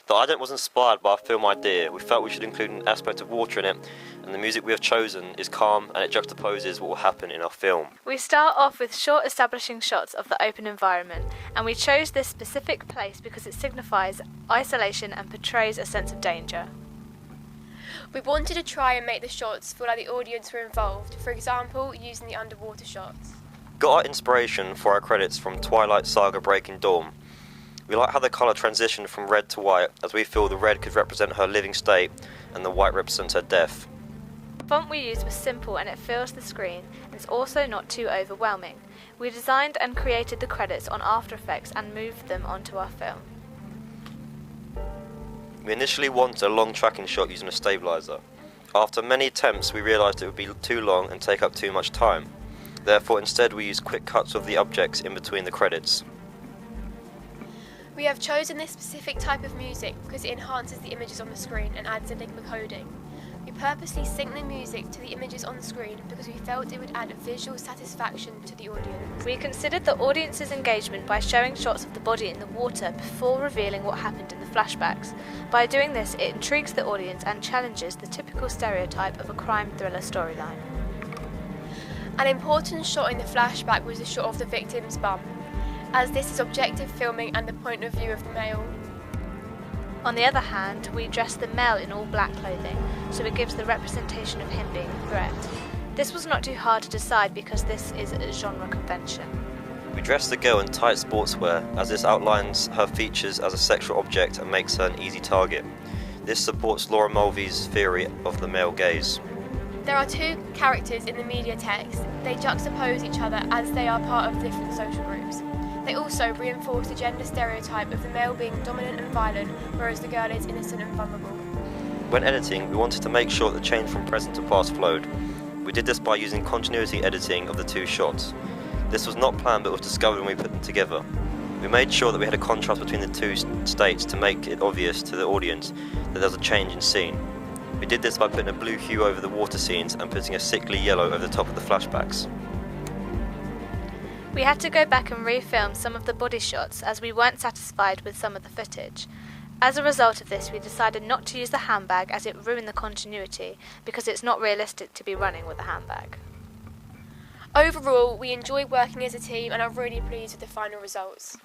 The ident was inspired by a film idea. We felt we should include an aspect of water in it, and the music we have chosen is calm and it juxtaposes what will happen in our film. We start off with short establishing shots of the open environment, and we chose this specific place because it signifies isolation and portrays a sense of danger. We wanted to try and make the shots feel like the audience were involved, for example, using the underwater shots. Got our inspiration for our credits from Twilight Saga Breaking Dawn. We like how the colour transitioned from red to white, as we feel the red could represent her living state and the white represents her death. The font we used was simple and it fills the screen, and it's also not too overwhelming. We designed and created the credits on After Effects and moved them onto our film. We initially wanted a long tracking shot using a stabiliser. After many attempts we realised it would be too long and take up too much time. Therefore instead we used quick cuts of the objects in between the credits. We have chosen this specific type of music because it enhances the images on the screen and adds Enigma coding. We purposely sync the music to the images on the screen because we felt it would add visual satisfaction to the audience. We considered the audience's engagement by showing shots of the body in the water before revealing what happened in the flashbacks. By doing this, it intrigues the audience and challenges the typical stereotype of a crime thriller storyline. An important shot in the flashback was the shot of the victim's bum, as this is objective filming and the point of view of the male. On the other hand, we dressed the male in all black clothing, so it gives the representation of him being a threat. This was not too hard to decide because this is a genre convention. We dressed the girl in tight sportswear, as this outlines her features as a sexual object and makes her an easy target. This supports Laura Mulvey's theory of the male gaze. There are two characters in the media text. They juxtapose each other as they are part of different social groups. They also reinforce the gender stereotype of the male being dominant and violent, whereas the girl is innocent and vulnerable. When editing, we wanted to make sure that the change from present to past flowed. We did this by using continuity editing of the two shots. This was not planned but was discovered when we put them together. We made sure that we had a contrast between the two states to make it obvious to the audience that there was a change in scene. We did this by putting a blue hue over the water scenes and putting a sickly yellow over the top of the flashbacks. We had to go back and refilm some of the body shots as we weren't satisfied with some of the footage. As a result of this, we decided not to use the handbag as it ruined the continuity because it's not realistic to be running with a handbag. Overall, we enjoy working as a team and are really pleased with the final results.